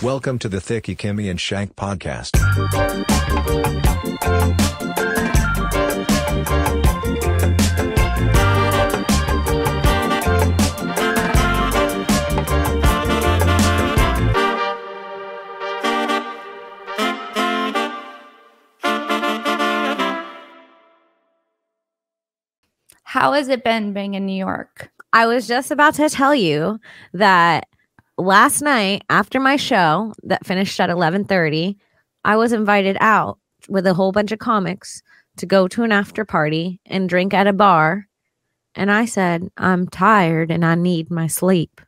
Welcome to the Thiccy and Shenk podcast. How has it been being in New York? I was just about to tell you that last night after my show that finished at 11:30, I was invited out with a whole bunch of comics to go to an after party and drink at a bar. And I said, I'm tired and I need my sleep.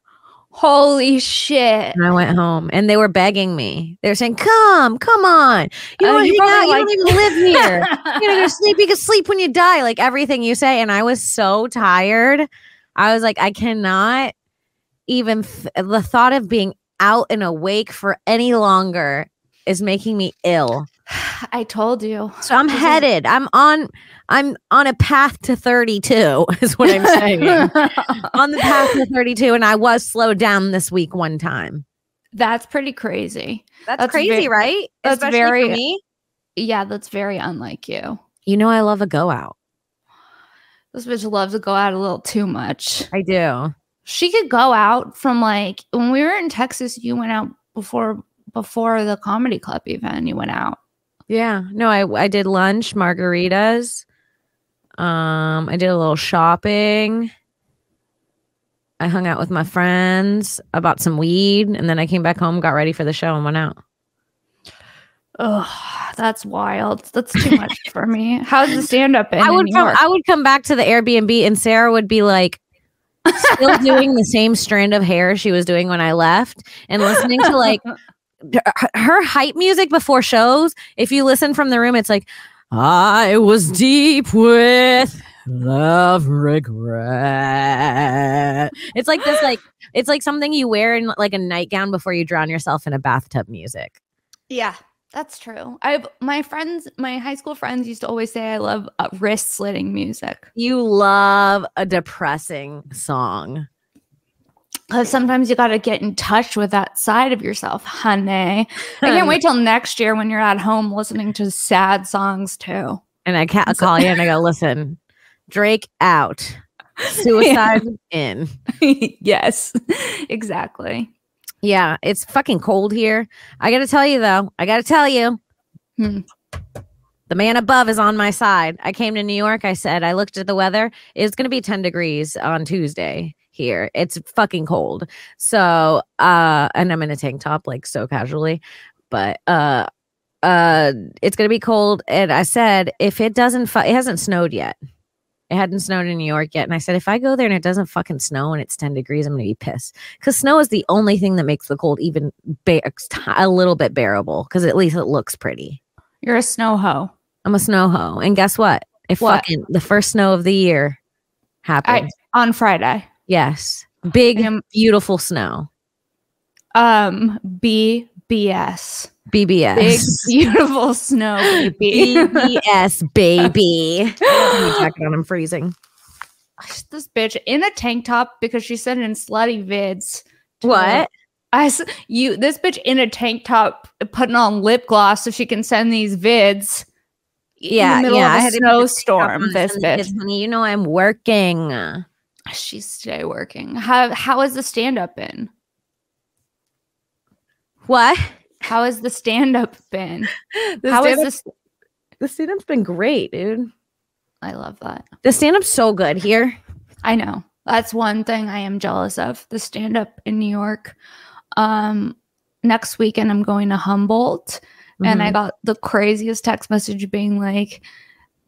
Holy shit. And I went home and they were begging me. They were saying, come on. You don't even live here. You know, go sleep. You can sleep when you die. Like everything you say. And I was so tired. I was like, I cannot even the thought of being out and awake for any longer is making me ill. I told you. So I'm headed. I'm on a path to 32 is what I'm saying. On the path to 32, and I was slowed down this week one time. That's pretty crazy. That's crazy, right? That's especially very for me. Yeah, that's very unlike you. You know, I love a go out. This bitch loves to go out a little too much. I do. She could go out from like when we were in Texas. You went out before the comedy club event. You went out. Yeah. No, I did lunch, margaritas. I did a little shopping. I hung out with my friends. I bought some weed, and then I came back home, got ready for the show, and went out. Oh, that's wild. That's too much for me. How's the stand-up in New York? I would come back to the Airbnb, and Sara would be like, still doing the same strand of hair she was doing when I left, and listening to like her hype music before shows. If you listen from the room, it's like, I was deep with love, regret. It's like this, like it's like something you wear in like a nightgown before you drown yourself in a bathtub music. Yeah, that's true. My high school friends used to always say I love wrist slitting music. You love a depressing song. Because sometimes you got to get in touch with that side of yourself, honey. I can't wait till next year when you're at home listening to sad songs too. And I can't call you and I go, listen, Drake out, suicide in. Yes, exactly. Yeah, it's fucking cold here. I got to tell you though, the man above is on my side. I came to New York. I said, I looked at the weather. It's going to be 10 degrees on Tuesday. Here it's fucking cold, so and I'm in a tank top, like so casually, but it's gonna be cold. And I said, if it doesn't it hasn't snowed yet, it hadn't snowed in New York yet, and I said, if I go there and it doesn't fucking snow and it's 10 degrees, I'm gonna be pissed, because snow is the only thing that makes the cold even a little bit bearable, because at least it looks pretty. You're a snow hoe. I'm a snow hoe, and guess what? Fucking the first snow of the year happened on Friday. Yes. Big, beautiful snow. BBS. BBS. Big, beautiful snow, baby. BBS, baby. I'm freezing. This bitch in a tank top because she said in slutty vids. What? This bitch in a tank top putting on lip gloss so she can send these vids. Yeah, in the middle of a snowstorm. This bitch. Honey, you know I'm working. She's stay working. How has the stand-up been? What? How has the stand-up been? The stand-up's been great, dude. I love that. The stand-up's so good here. I know. That's one thing I am jealous of. The stand-up in New York. Next weekend I'm going to Humboldt, and I got the craziest text message being like,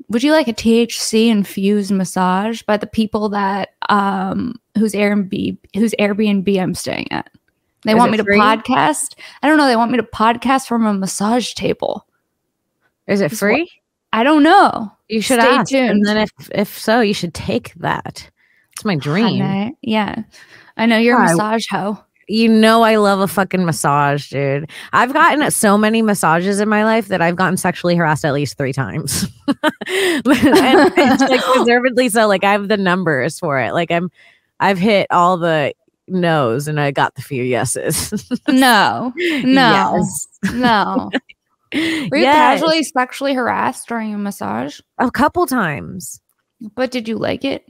would you like a THC infused massage by the people that whose Airbnb I'm staying at? They want me to podcast. I don't know. They want me to podcast from a massage table. Is it free? I don't know. You should ask. Tuned. And then if so, you should take that. It's my dream. Honey. Yeah. I know you're a massage hoe. You know I love a fucking massage, dude. I've gotten so many massages in my life that I've gotten sexually harassed at least 3 times. And it's like deservedly so. Like I have the numbers for it. Like I've hit all the no's, and I got the few yeses. No. Yes. No. Were you casually sexually harassed during a massage? A couple times. But did you like it?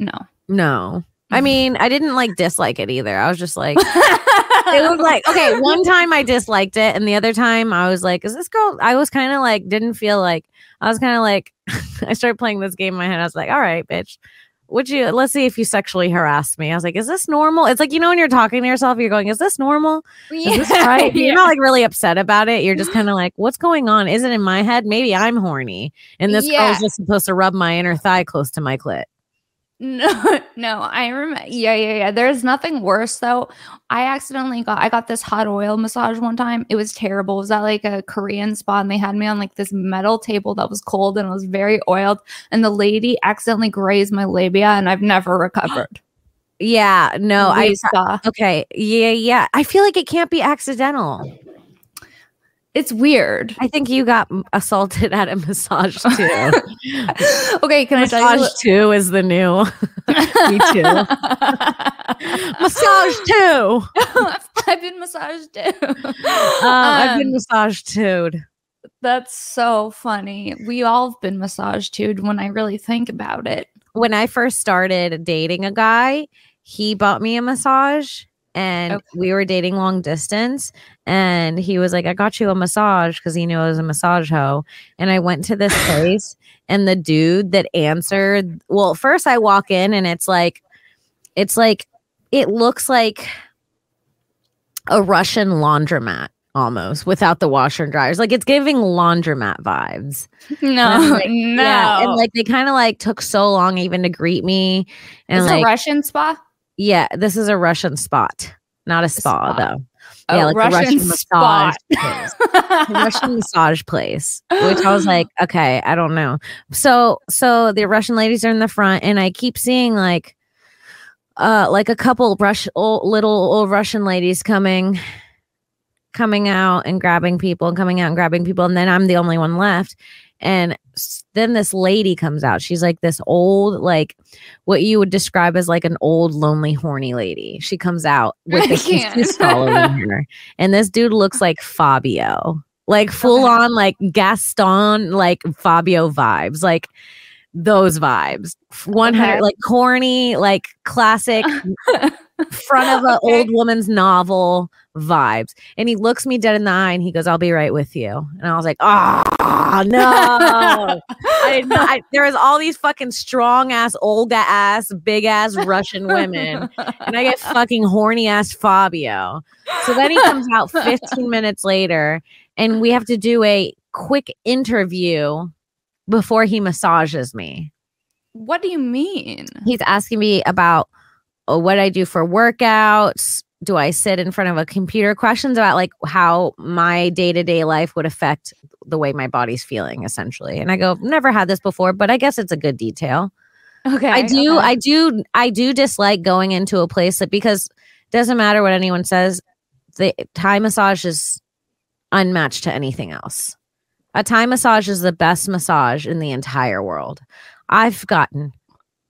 No. I mean, I didn't like dislike it either. I was just like, it was like, okay, one time I disliked it, and the other time I was like, is this girl? I was kind of like, didn't feel like, I was kind of like, I started playing this game in my head. I was like, all right, bitch, let's see if you sexually harassed me. I was like, is this normal? It's like, when you're talking to yourself, you're going, is this normal? Is this right? You're not like really upset about it. You're just kind of like, what's going on? Is it in my head? Maybe I'm horny. And this girl's just supposed to rub my inner thigh close to my clit. No, I remember. Yeah. There's nothing worse though. I got this hot oil massage one time. It was terrible. It was at like a Korean spa, and they had me on like this metal table that was cold and it was very oiled. And the lady accidentally grazed my labia, and I've never recovered. Yeah, no, okay. Yeah. I feel like it can't be accidental. It's weird. I think you got assaulted at a massage too. Okay, can massage I tell you? Massage 2 is the new Me too. Massage 2. I've been massaged too. I've been massaged too. That's so funny. We all have been massaged too when I really think about it. When I first started dating a guy, he bought me a massage. And we were dating long distance, and he was like, I got you a massage because he knew I was a massage hoe. And I went to this place, and the dude that answered, well, first I walk in, and it looks like a Russian laundromat almost without the washer and dryers. Like, it's giving laundromat vibes. No. Yeah. And like, they kind of like took so long even to greet me. And it's a Russian spa? Yeah, this is a Russian spot, not a spa though. Oh, yeah, like Russian a Russian massage place. A Russian massage place, which I was like, okay, I don't know. So the Russian ladies are in the front, and I keep seeing like a couple little old Russian ladies coming out and grabbing people, and then I'm the only one left. And then this lady comes out. She's like this old, like what you would describe as like an old, lonely, horny lady. She comes out with the kisses following her. And this dude looks like Fabio, like full on like Gaston, like Fabio vibes, like those vibes. 100, like corny, like classic front of an old woman's novel vibes. And he looks me dead in the eye and he goes, I'll be right with you. And I was like, oh no. There was all these fucking strong ass, old ass, big ass Russian women, and I get fucking horny ass Fabio. So then he comes out 15 minutes later, and we have to do a quick interview before he massages me. What do you mean? He's asking me about what I do for workouts. Do I sit in front of a computer? Questions about like how my day-to-day life would affect the way my body's feeling, essentially. And I go, never had this before, but I guess it's a good detail. Okay. I do dislike going into a place that, because it doesn't matter what anyone says, the Thai massage is unmatched to anything else. A Thai massage is the best massage in the entire world. I've gotten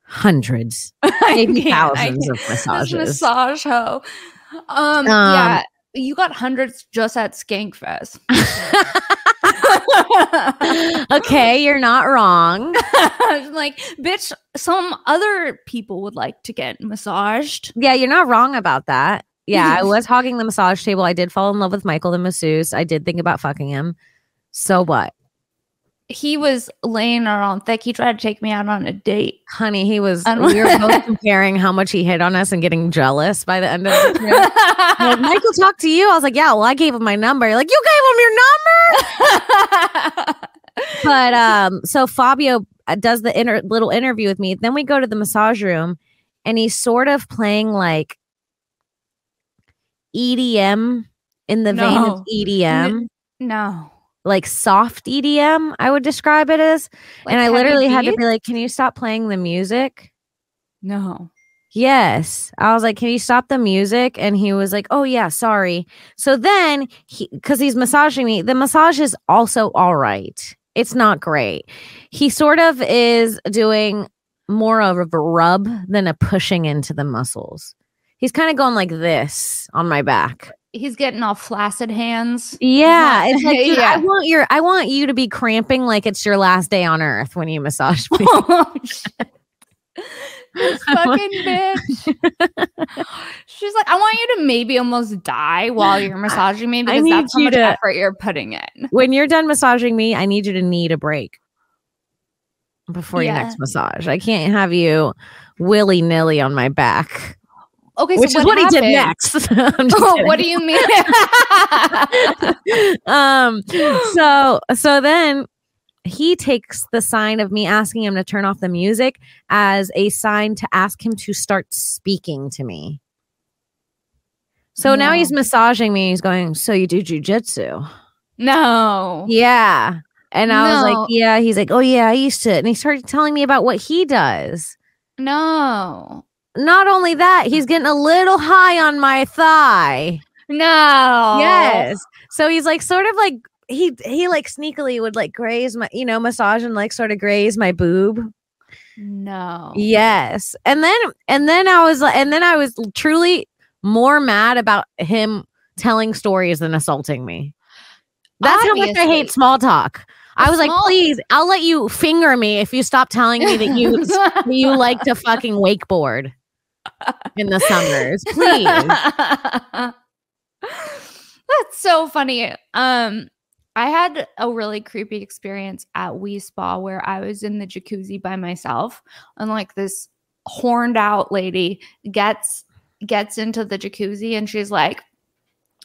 hundreds, maybe thousands of massages. Massage hoe. Yeah, you got hundreds just at Skankfest. Okay, you're not wrong. Like, bitch, some other people would like to get massaged. Yeah, you're not wrong about that. Yeah, I was hogging the massage table. I did fall in love with Michael, the masseuse. I did think about fucking him. So what? He was laying around thick. He tried to take me out on a date. Honey, we were both comparing how much he hit on us and getting jealous by the end of it. Like, Michael talked to you? I was like, yeah, well, I gave him my number. You're like, you gave him your number? But so Fabio does the little interview with me. Then we go to the massage room, and he's sort of playing like EDM in the vein of EDM. No. Like soft EDM, I would describe it as. Like, and I literally had to be like, can you stop playing the music? No. Yes. I was like, can you stop the music? And he was like, oh yeah, sorry. So then because he's massaging me, the massage is also all right. It's not great. He sort of is doing more of a rub than a pushing into the muscles. He's kind of going like this on my back. He's getting all flaccid hands. Yeah, it's like, dude, I want you to be cramping like it's your last day on earth when you massage me. Oh, shit. This fucking bitch. She's like, I want you to maybe almost die while you're massaging me because that's how much effort you're putting in. When you're done massaging me, I need you to need a break before your next massage. I can't have you willy-nilly on my back. Okay, which is what he did next. What do you mean? So then he takes the sign of me asking him to turn off the music as a sign to ask him to start speaking to me. So now he's massaging me. He's going, so you do jujitsu? No. Yeah. And I was like, yeah. He's like, oh yeah, I used to. And he started telling me about what he does. No. Not only that, he's getting a little high on my thigh. No. Yes. So he's like sort of like he like sneakily would like graze my, massage and like sort of graze my boob. No. Yes. And then I was truly more mad about him telling stories than assaulting me. That's how much I hate small talk. I was like, please, I'll let you finger me if you stop telling me that you like to fucking wakeboard in the summers. Please. That's so funny. I had a really creepy experience at Wee Spa where I was in the jacuzzi by myself, and like this horned out lady gets into the jacuzzi, and she's like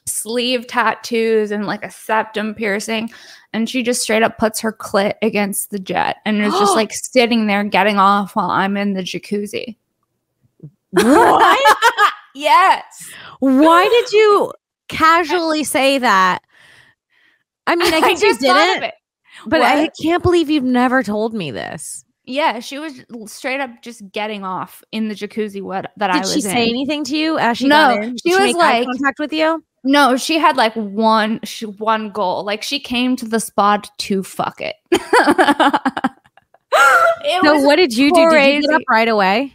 sleeve tattoos and like a septum piercing, and she just straight up puts her clit against the jet and is just like sitting there getting off while I'm in the jacuzzi. What? Yes. Why did you casually say that? I mean, I guess you didn't, but I can't believe you've never told me this. Yeah, she was straight up just getting off in the jacuzzi that I was in. Did she say anything to you as she got in? Did she was make eye contact with you? No, she had like one goal. Like she came to the spot to fuck it. So what did you do? Did you get up right away?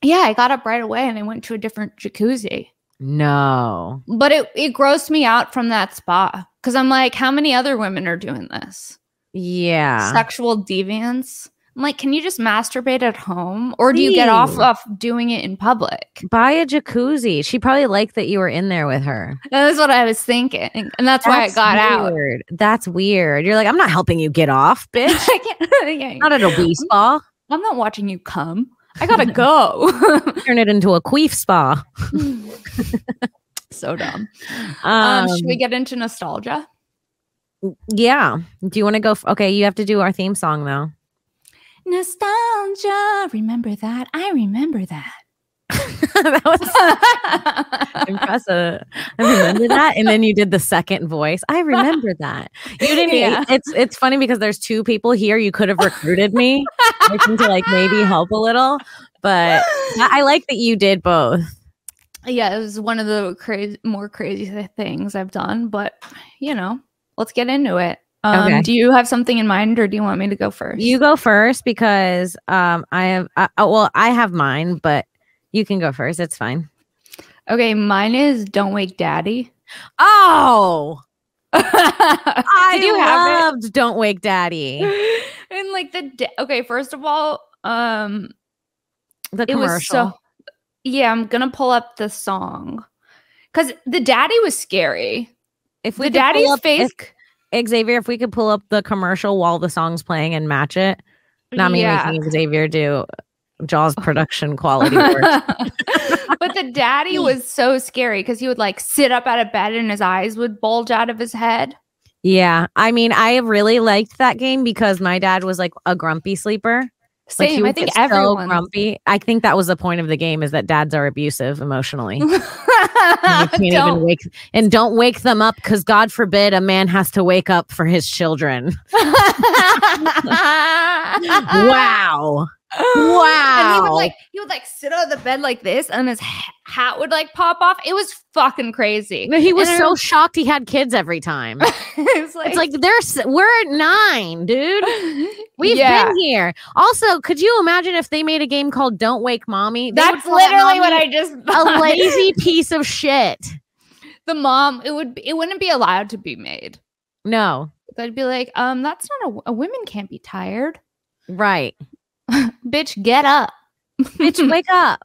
Yeah, I got up right away and I went to a different jacuzzi. No. But it grossed me out from that spot because I'm like, how many other women are doing this? Yeah. Sexual deviance. I'm like, can you just masturbate at home? Or do you get off of doing it in public? Buy a jacuzzi. She probably liked that you were in there with her. That was what I was thinking. And that's why I got weird. That's weird. You're like, I'm not helping you get off, bitch. I can't. Yeah. Not at a wee spa. I'm not watching you come. I gotta go. Turn it into a queef spa. So dumb. Should we get into nostalgia? Yeah. Do you want to go? Okay, you have to do our theme song though. Nostalgia. Remember that? I remember that. That was impressive. I remember that. And then you did the second voice. I remember that. You didn't. Yeah. It's funny because there's two people here. You could have recruited me to like maybe help a little, but I like that you did both. Yeah, it was one of the more crazy things I've done, but let's get into it. Okay. Do you have something in mind, or do you want me to go first? You go first because I have mine, but you can go first. It's fine. Okay, mine is "Don't Wake Daddy." Oh, I loved "Don't Wake Daddy." And like okay, first of all, the commercial. Yeah, I'm gonna pull up the song because the daddy was scary. If the daddy's face. Xavier, if we could pull up the commercial while the song's playing and match it. Not me making Xavier do Jaws production quality work. But the daddy was so scary because he would like sit up out of bed and his eyes would bulge out of his head. Yeah. I mean, I really liked that game because my dad was like a grumpy sleeper. Same. I think everyone. So grumpy. I think that was the point of the game, is that dads are abusive emotionally. You can't even don't wake them up because God forbid a man has to wake up for his children. Wow. Wow. And he would sit on the bed like this, and his hat would pop off. It was fucking crazy. He was so shocked he had kids every time. It's like we're at 9, dude. We've been here. Also, could you imagine if they made a game called Don't Wake Mommy? That's literally what I just thought. A lazy piece of shit. The mom, it wouldn't be allowed to be made. No. They'd be like, that's not a women can't be tired. Right. Bitch, get up. Bitch, wake up.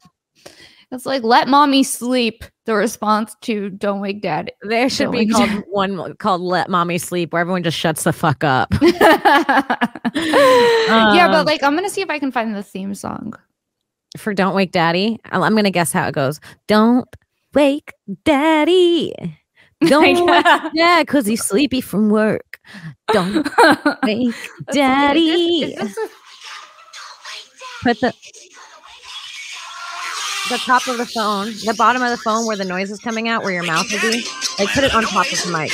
It's like, let mommy sleep. The response to Don't Wake Daddy. There should be one called Let Mommy Sleep, where everyone just shuts the fuck up. Yeah, but I'm going to see if I can find the theme song. For Don't Wake Daddy? I'm going to guess how it goes. Don't wake Daddy. Don't wake Dad because he's sleepy from work. Don't wake Daddy. Put the top of the phone, the bottom of the phone where the noise is coming out, where your mouth will be. Put it on top of the mic.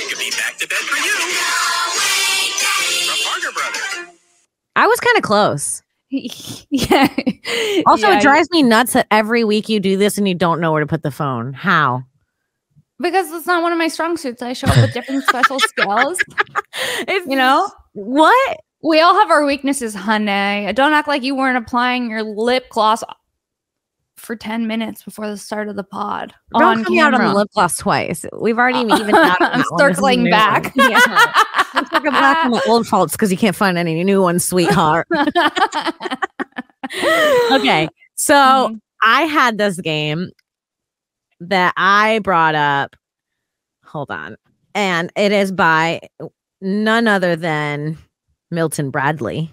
I was kind of close. Yeah. Also, it drives me nuts that every week you do this and you don't know where to put the phone. How? Because it's not one of my strong suits. I show up with different special skills. What? We all have our weaknesses, honey. Don't act like you weren't applying your lip gloss for 10 minutes before the start of the pod. Don't come out on the lip gloss twice. We've already even I'm circling back. Yeah. I'm circling back on my old faults because you can't find any new ones, sweetheart. Okay. So I had this game that I brought up. Hold on. And it is by none other than Milton Bradley.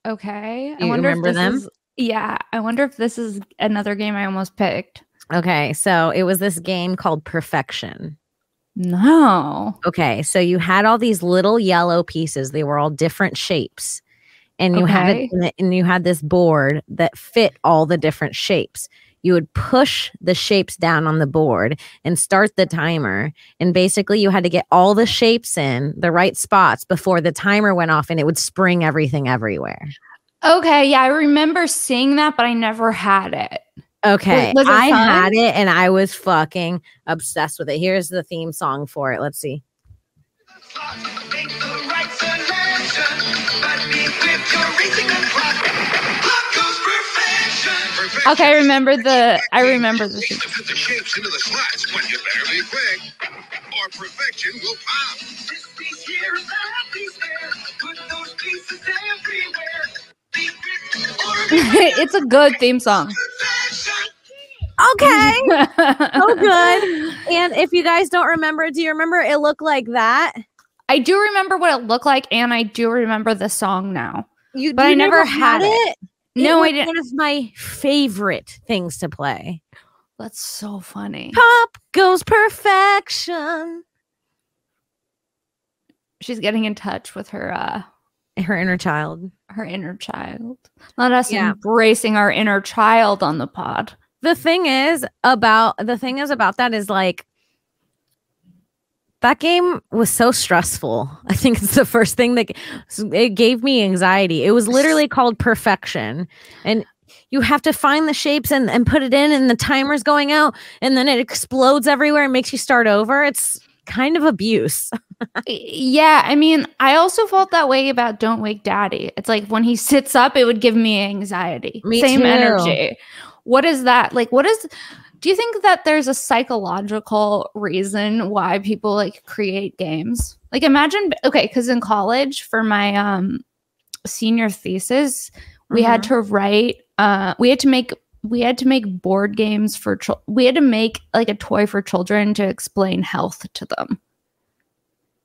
Okay. I wonder remember them? I wonder if this is another game I almost picked. Okay. So it was this game called Perfection. No. Okay. So you had all these little yellow pieces. They were all different shapes. And you had this board that fit all the different shapes. You would push the shapes down on the board and start the timer. And basically you had to get all the shapes in the right spots before the timer went off, and it would spring everything everywhere. Okay. Yeah. I remember seeing that, but I never had it. Okay. I had it and I was fucking obsessed with it. Here's the theme song for it. Let's see. Okay, I remember the Put the shapes into the slots, but you better be quick, or perfection will pop. This piece here is that piece there. Put those pieces everywhere. It's a good theme song. Okay. So good. And if you guys don't remember, do you remember it looked like that? I do remember what it looked like, and I do remember the song now. But I never had it. No, I didn't. One of my favorite things to play. That's so funny. Pop goes Perfection. She's getting in touch with her inner child. Her inner child. Not us embracing our inner child on the pod. The thing is about that is that game was so stressful. I think it's the first thing that it gave me anxiety. It was literally called Perfection. And you have to find the shapes and put it in, and the timer's going out, and then it explodes everywhere and makes you start over. It's kind of abuse. Yeah, I mean, I also felt that way about Don't Wake Daddy. It's like when he sits up, it would give me anxiety. Same energy. What is that? Do you think that there's a psychological reason why people create games? Imagine, because in college for my senior thesis, we had to write, we had to make board games for we had to make a toy for children to explain health to them.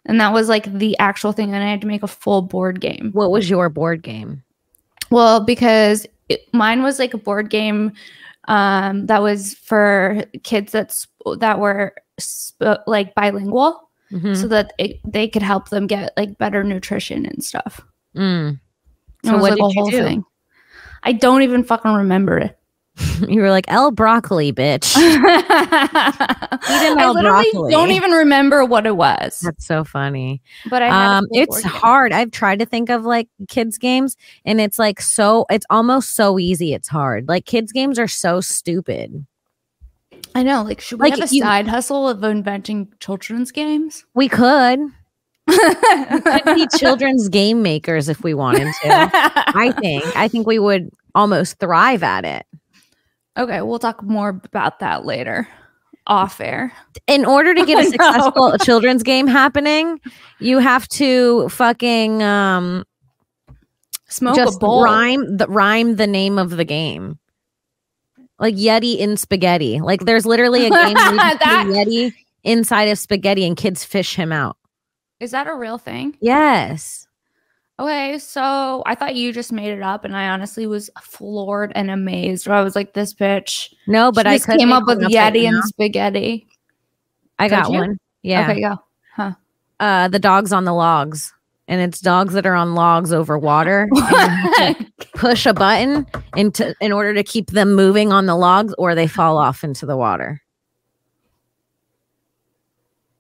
And that was the actual thing. And I had to make a full board game. What was your board game? Well, because mine was a board game that was for kids that were bilingual, so that they could help them get better nutrition and stuff. So what did you do? Thing. I don't even fucking remember it. You were like, El broccoli, bitch. I literally don't even remember what it was. That's so funny. But I had it's hard. I've tried to think of like kids games, and it's like it's almost so easy. It's hard. Like kids games are so stupid. I know. Like, should we have a side hustle of inventing children's games? We could. We could be children's game makers if we wanted to. I think we would almost thrive at it. Okay, we'll talk more about that later, off air. In order to get a successful children's game happening, you have to fucking smoke just a bowl. Rhyme the name of the game. Like Yeti in spaghetti. Like there's literally a game where you put a Yeti inside of spaghetti and kids fish him out. Is that a real thing? Yes. Okay, so I thought you just made it up, and I honestly was floored and amazed. I was like, "This bitch." No, but I came up with Yeti and spaghetti. I got one. Yeah. Okay, go. Huh? The dogs on the logs, and it's dogs that are on logs over water. And you have to push a button in order to keep them moving on the logs, or they fall off into the water.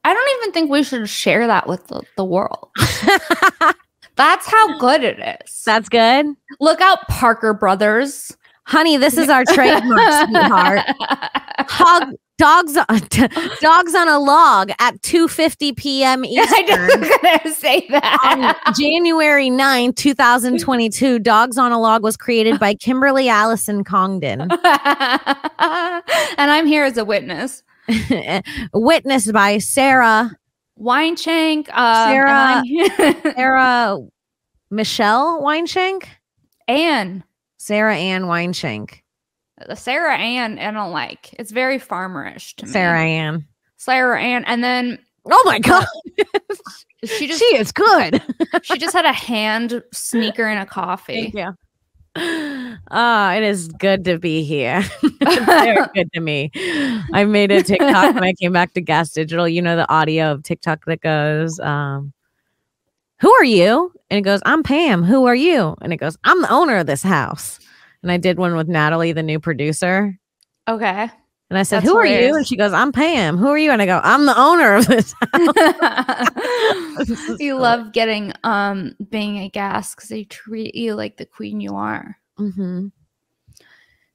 I don't even think we should share that with the world. That's how good it is. That's good. Look out, Parker Brothers. Honey, this is our trademark, sweetheart. Dogs on a log at 2:50 p.m. Eastern. I was going to say that. On January 9th, 2022, Dogs on a Log was created by Kimberly Allison Congdon. And I'm here as a witness. Witnessed by Sara Wineshank. Sara Michelle Wineshank? Sara Ann Wineshank. Sara Ann, I don't like. It's very farmerish to me. Sara Ann. And then oh my god, she is good. She just had a hand sneaker and a coffee. Yeah. It is good to be here. Very good to me. I made a TikTok when I came back to Gas Digital. You know the audio of TikTok that goes, "Who are you?" And it goes, "I'm Pam. Who are you?" And it goes, "I'm the owner of this house." And I did one with Natalie, the new producer. Okay. And I said, "Who are you?" And she goes, "I'm Pam. Who are you?" And I go, "I'm the owner of this house." You love getting being a gas because they treat you like the queen you are. Mm-hmm.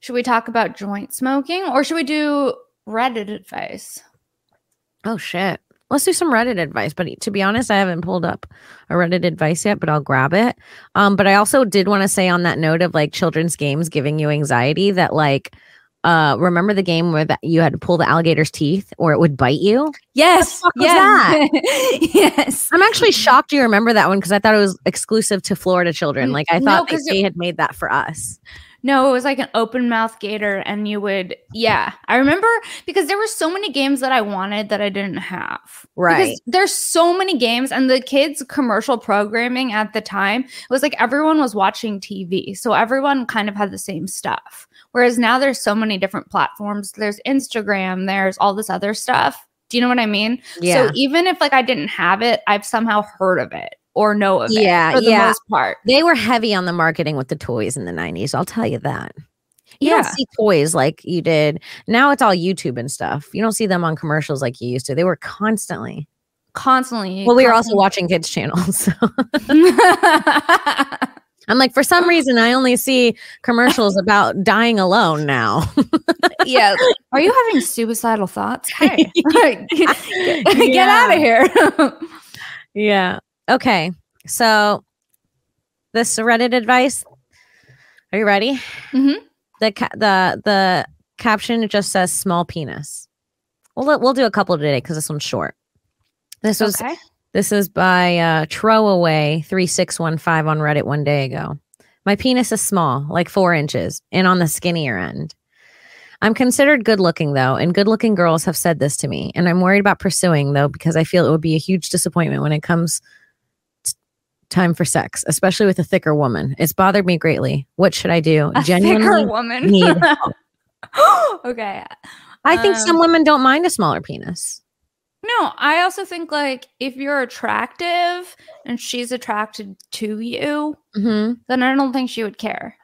Should we talk about joint smoking or should we do Reddit advice? Oh shit. Let's do some Reddit advice. But to be honest, I haven't pulled up a Reddit advice yet, but I'll grab it. But I also did want to say on that note of like children's games giving you anxiety that like remember the game where you had to pull the alligator's teeth or it would bite you? Yes. What the fuck was that? Yes. I'm actually shocked you remember that one because I thought it was exclusive to Florida children. Like I thought they had made that for us. No, it was like an open mouth gator and you would, yeah. I remember because there were so many games that I wanted that I didn't have. Right. Because there's so many games and the kids' commercial programming at the time, it was like everyone was watching TV. So everyone kind of had the same stuff. Whereas now there's so many different platforms. There's Instagram, there's all this other stuff. Do you know what I mean? Yeah. So even if like I didn't have it, I've somehow heard of it. Or know of it for the most part. They were heavy on the marketing with the toys in the 90s. I'll tell you that. You don't see toys like you did. Now it's all YouTube and stuff. You don't see them on commercials like you used to. They were constantly. Well, we were also watching kids' channels. So. I'm like, for some reason, I only see commercials about dying alone now. Yeah. Are you having suicidal thoughts? Hey, get out of here. Yeah. Okay, so this Reddit advice. Are you ready? Mm-hmm. The caption just says "small penis." We'll do a couple today because this one's short. This is by Throwaway 3615 on Reddit one day ago. My penis is small, like 4 inches, and on the skinnier end. I'm considered good looking though, and good looking girls have said this to me, and I'm worried about pursuing though because I feel it would be a huge disappointment when it comes time for sex, especially with a thicker woman. It's bothered me greatly. What should I do? Genuinely thicker woman. Need help. Okay. I think some women don't mind a smaller penis. No, I also think like if you're attractive and she's attracted to you, then I don't think she would care.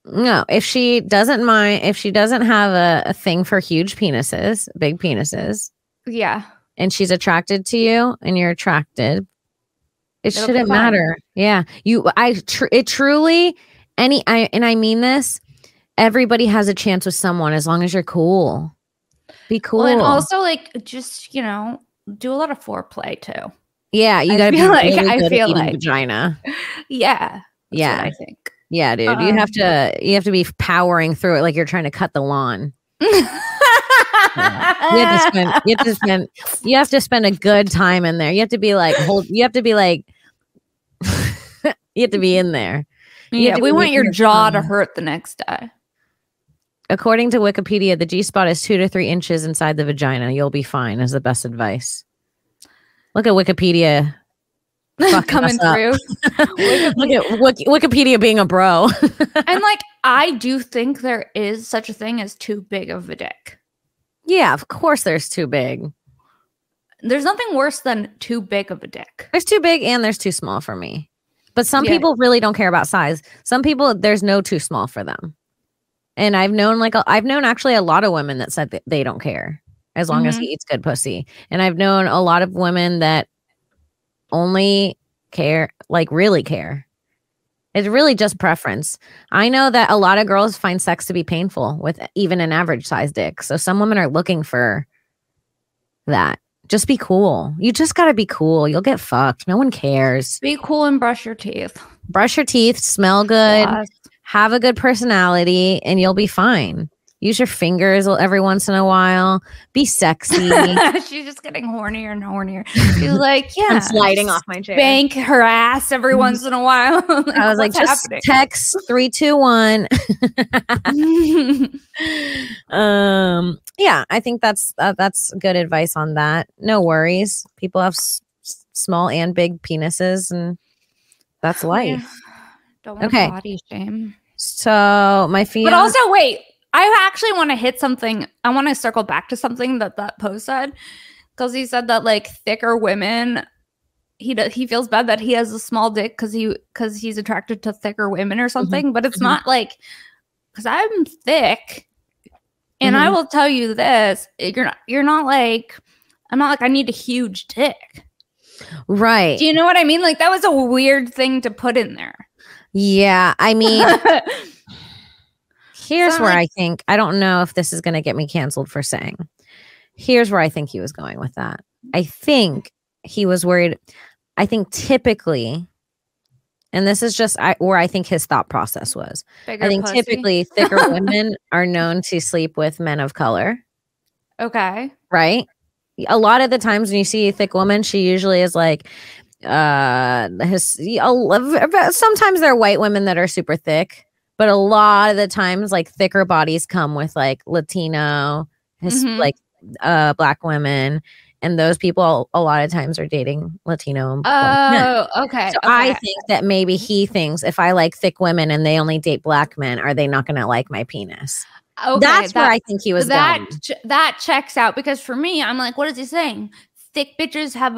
No, if she doesn't mind, if she doesn't have a thing for huge penises, big penises, Yeah. and she's attracted to you and you're attracted, it It'll shouldn't be fine. matter. Yeah. It truly, and I mean this, everybody has a chance with someone as long as you're cool. Be cool. Well, and also like just, you know, do a lot of foreplay too. Yeah, you I gotta be feel like- really I good at feel eating like- vagina. Yeah. That's Yeah. what I think. Yeah, dude. You have to be powering through it like you're trying to cut the lawn. You have to spend a good time in there. You have to be like you have to be in there. Yeah, we want your jaw to hurt. hurt the next day. According to Wikipedia, the G-spot is 2 to 3 inches inside the vagina. You'll be fine is the best advice. Look at Wikipedia Coming through. Look at Wikipedia being a bro. And like, I do think there is such a thing as too big of a dick. Yeah, of course there's too big. There's nothing worse than too big of a dick. There's too big and there's too small for me. But some Yeah. people really don't care about size. Some people, there's no too small for them. And I've known actually a lot of women that said that they don't care as long as he eats good pussy. And I've known a lot of women that only care, like really care. It's really just preference. I know that a lot of girls find sex to be painful with even an average size dick. So some women are looking for that. Just be cool. You just got to be cool. You'll get fucked. No one cares. Be cool and brush your teeth. Brush your teeth, smell good, Yes. have a good personality, and you'll be fine. Use your fingers every once in a while. Be sexy. She's just getting hornier and hornier. She's like, yeah. I'm sliding off my chair. Bank her ass every once in a while. I was like, what's just text 321. Yeah, I think that's good advice on that. No worries. People have small and big penises, and that's life. Don't want Okay. body shame. So my fiance. But also, wait, I actually want to hit something. I want to circle back to something that post said, because he said that like thicker women, he feels bad that he has a small dick because he's attracted to thicker women or something. But it's not like, because I'm thick, and I will tell you this: you're not like, I'm not like I need a huge dick. Right. Do you know what I mean? Like that was a weird thing to put in there. Yeah, I mean. Here's So, where like- I think, I don't know if this is going to get me canceled for saying. Here's where I think he was going with that. I think he was worried. I think typically, and this is just where I think his thought process was. Bigger I think pussy. typically thicker women are known to sleep with men of color, Okay. right? A lot of the times when you see a thick woman, she usually is like, sometimes there are white women that are super thick. But a lot of the times, like thicker bodies come with like Latino, Black women, and those people a lot of times are dating Latino. and Black men. Oh, okay. So I think that maybe he thinks if I like thick women and they only date Black men, are they not going to like my penis? Okay, That's where I think he was going. That checks out, because for me, I'm like, what is he saying? Thick bitches have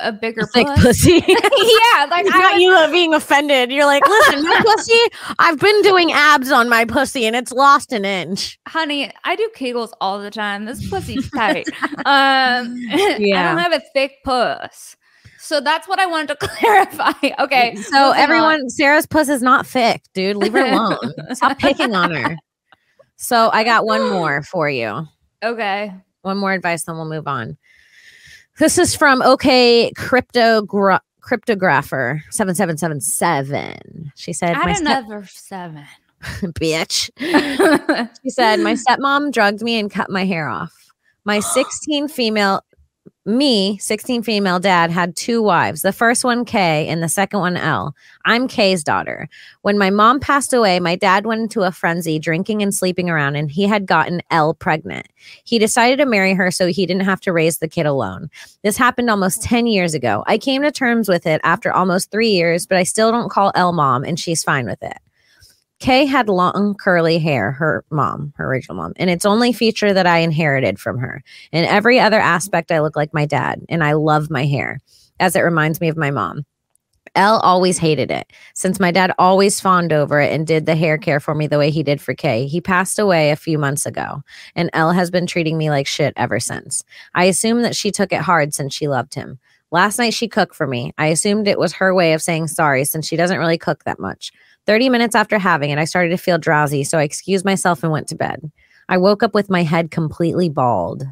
a bigger Thick puss. pussy. Yeah, like It's not you being offended. You're like, listen, my pussy. I've been doing abs on my pussy and it's lost an inch. honey, I do Kegels all the time. This pussy's tight. I don't have a thick puss. So that's what I wanted to clarify. Okay. So moving everyone, on. Sarah's puss is not thick, dude. Leave her alone. Stop picking on her. So I got one more for you. Okay. One more advice, then we'll move on. This is from Cryptographer 7777. She said, Add another 7. bitch. She said, my stepmom drugged me and cut my hair off. My 16 female dad had 2 wives. The first one K and the second one L. I'm K's daughter. When my mom passed away, my dad went into a frenzy, drinking and sleeping around, and he had gotten L pregnant. He decided to marry her so he didn't have to raise the kid alone. This happened almost 10 years ago. I came to terms with it after almost 3 years, but I still don't call L mom, and she's fine with it. Kay had long curly hair, her original mom, and it's only feature that I inherited from her. In every other aspect, I look like my dad, and I love my hair, as it reminds me of my mom. Elle always hated it, since my dad always fawned over it and did the hair care for me the way he did for Kay. He passed away a few months ago, and Elle has been treating me like shit ever since. I assume that she took it hard since she loved him. Last night she cooked for me. I assumed it was her way of saying sorry, since she doesn't really cook that much. 30 minutes after having it, I started to feel drowsy, so I excused myself and went to bed. I woke up with my head completely bald.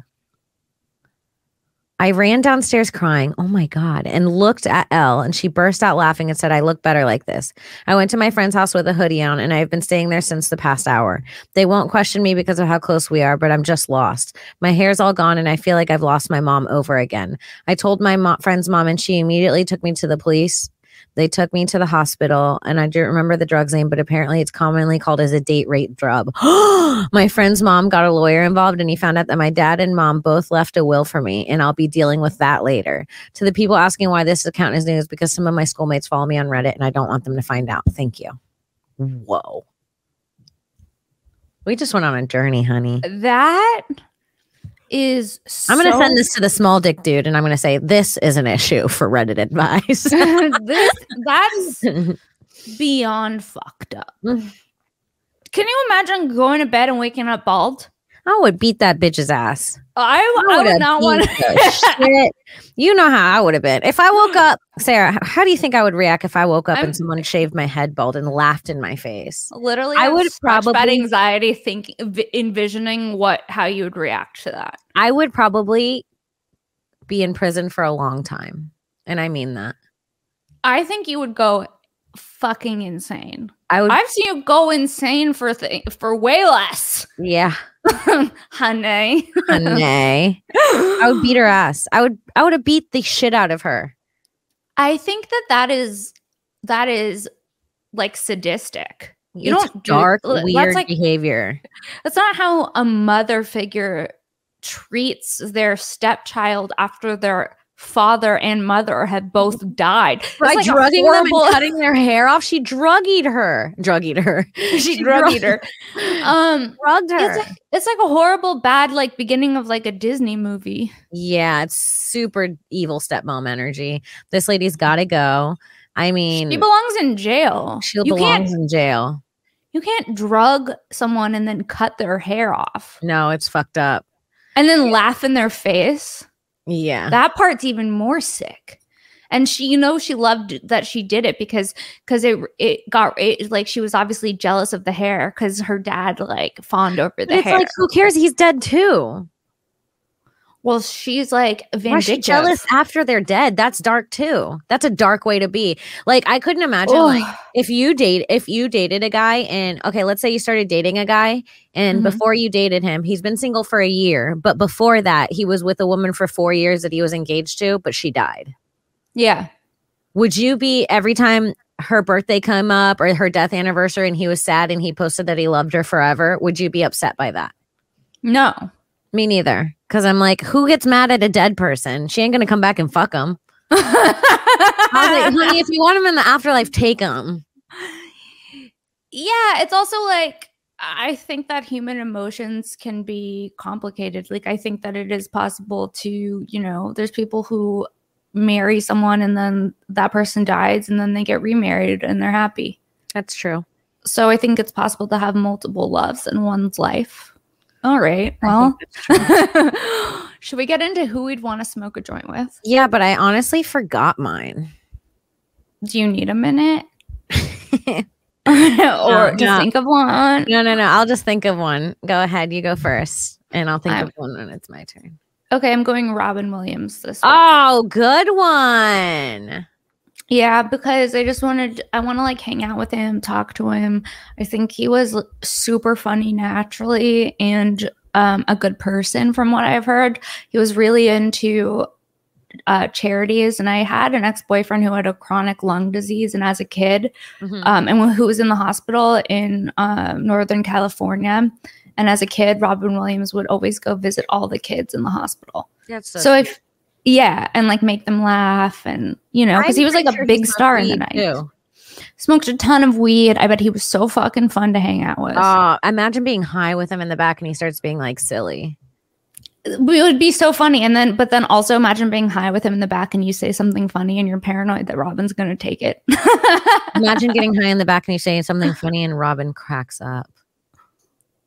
I ran downstairs crying, oh my God, and looked at Elle, and she burst out laughing and said, I look better like this. I went to my friend's house with a hoodie on, and I've been staying there since the past hour. They won't question me because of how close we are, but I'm just lost. My hair's all gone, and I feel like I've lost my mom over again. I told my friend's mom, and she immediately took me to the police. They took me to the hospital, and I don't remember the drug's name, but apparently it's commonly called as a date rape drug. My friend's mom got a lawyer involved, and he found out that my dad and mom both left a will for me, and I'll be dealing with that later. To the people asking why this account is new, is because some of my schoolmates follow me on Reddit, and I don't want them to find out. Thank you. Whoa. We just went on a journey, honey. That is I'm going to send this to the small dick dude, and I'm going to say, this is an issue for Reddit advice. That's beyond fucked up. Can you imagine going to bed and waking up bald? I would beat that bitch's ass. I would not want to. You know how I would have been. If I woke up, Sarah, how do you think I would react if I woke up and someone shaved my head bald and laughed in my face? Literally, I would probably bad anxiety envisioning how you would react to that. I would probably be in prison for a long time. And I mean that. I think you would go fucking insane. I've seen you go insane for way less. Yeah. Honey. I would beat her ass. I would have beat the shit out of her. I think that is like sadistic. You it's don't dark, weird behavior. That's not how a mother figure treats their stepchild after their father and mother have both died. By like drugging them and cutting their hair off. She druggied her. She druggied her. Drugged her. It's like a horrible bad like beginning of like a Disney movie. Yeah, it's super evil stepmom energy. This lady's gotta go. I mean, she belongs in jail. She belongs in jail. You can't drug someone and then cut their hair off. No, it's fucked up. And then laugh in their face. Yeah. That part's even more sick. And she loved that she did it because it like she was obviously jealous of the hair because her dad like fawned over the hair. It's like, who cares? He's dead too. Well, she's like vindictive. She's jealous after they're dead. That's dark too. That's a dark way to be. Like, I couldn't imagine like if you dated a guy and okay, let's say you started dating a guy and before you dated him, he's been single for a year, but before that, he was with a woman for 4 years that he was engaged to, but she died. Yeah. Would you be every time her birthday come up or her death anniversary and he was sad and he posted that he loved her forever, would you be upset by that? No. Me neither. Because I'm like, who gets mad at a dead person? She ain't going to come back and fuck him. I was like, honey, if you want him in the afterlife, take him. Yeah, it's also like, I think that human emotions can be complicated. Like, I think that it is possible to, there's people who marry someone and then that person dies and then they get remarried and they're happy. That's true. So I think it's possible to have multiple loves in one's life. All right. Well, should we get into who we'd want to smoke a joint with? Yeah, but I honestly forgot mine. Do you need a minute? Or just think of one? No. I'll just think of one. Go ahead. You go first. And I'll think of one when it's my turn. Okay, I'm going Robin Williams this week. Oh, good one. Yeah, because I want to like hang out with him, talk to him. I think he was super funny naturally and a good person from what I've heard. He was really into charities, and I had an ex-boyfriend who had a chronic lung disease and as a kid and who was in the hospital in Northern California. And as a kid, Robin Williams would always go visit all the kids in the hospital. That's so cute. And like make them laugh and, because he was like a big star in the night. Too. Smoked a ton of weed. I bet he was so fucking fun to hang out with. Imagine being high with him in the back and he starts being like silly. it would be so funny. And then, but then also imagine being high with him in the back and you say something funny and you're paranoid that Robin's going to take it. Imagine getting high in the back and you saying something funny and Robin cracks up.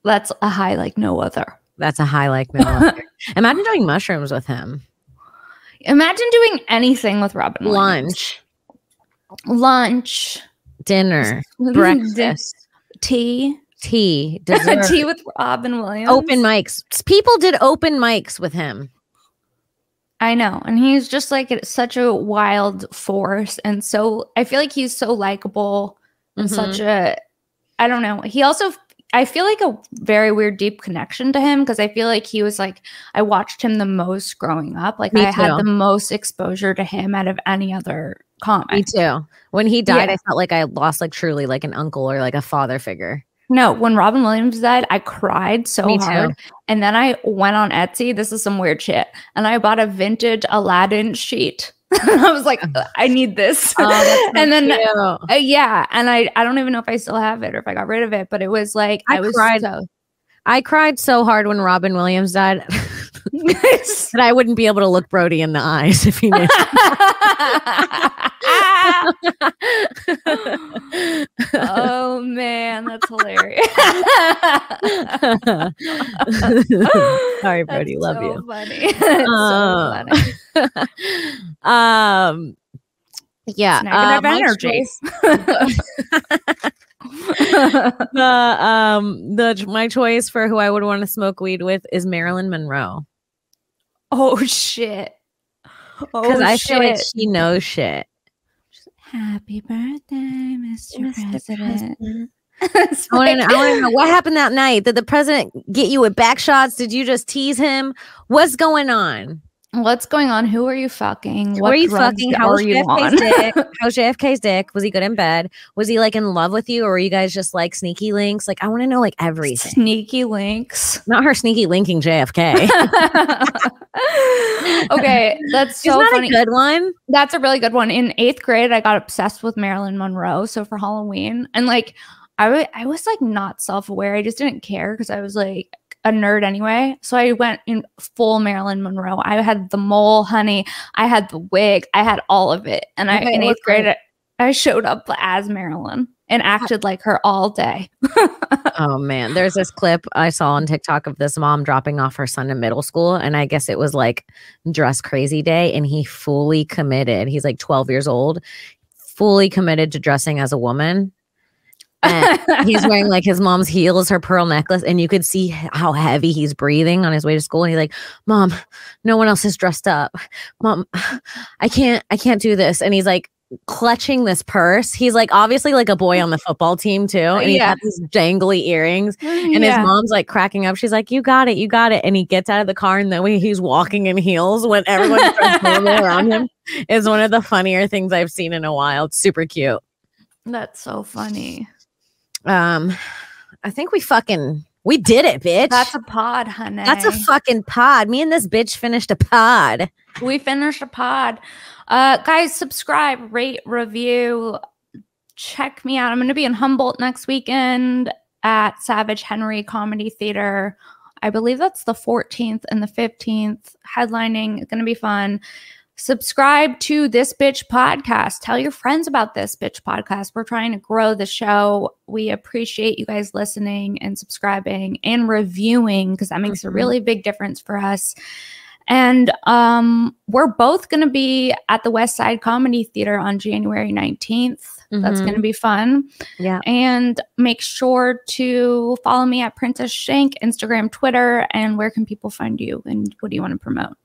That's a high like no other. That's a high like no other. Imagine doing mushrooms with him. Imagine doing anything with Robin Williams. Lunch. Dinner. Breakfast. Tea. Dessert. Tea with Robin Williams. Open mics. People did open mics with him. I know. And he's just like such a wild force. And so I feel like he's so likable and such a, I don't know. He also, I feel like a very weird, deep connection to him because I feel like he was like, I watched him the most growing up. Like I had the most exposure to him out of any other comic. Me too. When he died, I felt like I lost like truly like an uncle or like a father figure. No, when Robin Williams died, I cried so hard. And then I went on Etsy. This is some weird shit. And I bought a vintage Aladdin sheet. I was like, I need this. Oh, and then, and I don't even know if I still have it or if I got rid of it, but it was like, I cried so hard when Robin Williams died that I wouldn't be able to look Brody in the eyes if he knew. Oh man, that's hilarious. Sorry, Brody, love so you. Funny. So funny. Yeah, negative energy. My choice for who I would want to smoke weed with is Marilyn Monroe. Oh shit! Because I feel like she knows shit. Happy birthday, Mr. President. I want to know what happened that night. Did the president get you with back shots? Did you just tease him? What's going on? What's going on? Who are you fucking? What are you fucking? How was JFK's dick? How's JFK's dick? Was he good in bed? Was he like in love with you, or were you guys just like sneaky links? Like I want to know like everything. Sneaky links. Not her sneaky linking JFK. Okay, that's so funny. A good one. That's a really good one. In 8th grade, I got obsessed with Marilyn Monroe. So for Halloween, and like I was like not self-aware. I just didn't care because I was like a nerd anyway. So I went in full Marilyn Monroe. I had the mole, honey. I had the wig. I had all of it. And in 8th grade, I showed up as Marilyn and acted like her all day. Oh man, there's this clip I saw on TikTok of this mom dropping off her son in middle school, and I guess it was like dress crazy day, and he fully committed. He's like 12 years old, fully committed to dressing as a woman. And he's wearing like his mom's heels, her pearl necklace, and you could see how heavy he's breathing on his way to school. And he's like, "Mom, no one else is dressed up. Mom, I can't do this." And he's like clutching this purse. He's like obviously like a boy on the football team too, and he had these jangly earrings. And his mom's like cracking up. She's like, "You got it, you got it." And he gets out of the car, and the way he's walking in heels when everyone's normal around him is one of the funnier things I've seen in a while. It's super cute. That's so funny. I think we did it, bitch. That's a pod, honey. That's a fucking pod. Me and this bitch finished a pod. We finished a pod. Guys, subscribe, rate, review. Check me out. I'm going to be in Humboldt next weekend at Savage Henry Comedy Theater. I believe that's the 14th and the 15th. Headlining. It's going to be fun. Subscribe to This Bitch Podcast. Tell your friends about This Bitch Podcast. We're trying to grow the show. We appreciate you guys listening and subscribing and reviewing because that makes a really big difference for us. And we're both going to be at the West Side Comedy Theater on January 19th. That's going to be fun. Yeah. And make sure to follow me at Princess Shenk, Instagram, Twitter. And where can people find you? And what do you want to promote?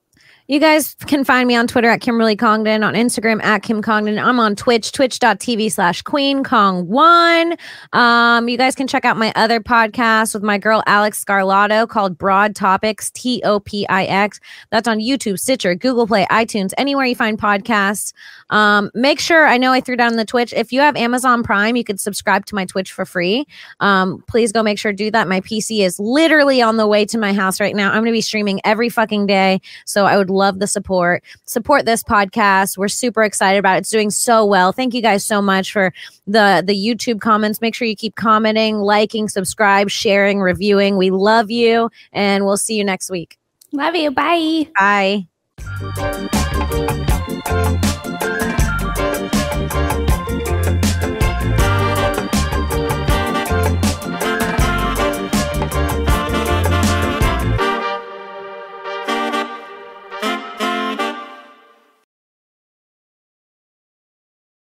You guys can find me on Twitter at Kimberly Congdon, on Instagram at Kim Congdon. I'm on Twitch, twitch.tv/QueenCong1. You guys can check out my other podcast with my girl Alex Scarlato called Broad Topix, Topix. That's on YouTube, Stitcher, Google Play, iTunes, anywhere you find podcasts. Make sure, I know I threw down the Twitch. If you have Amazon Prime, you could subscribe to my Twitch for free. Please go make sure to do that. My PC is literally on the way to my house right now. I'm going to be streaming every fucking day. So I would love the support this podcast. We're super excited about it. It's doing so well. Thank you guys so much for the YouTube comments. Make sure you keep commenting, liking, subscribe, sharing, reviewing. We love you, and we'll see you next week. Love you. Bye. Bye.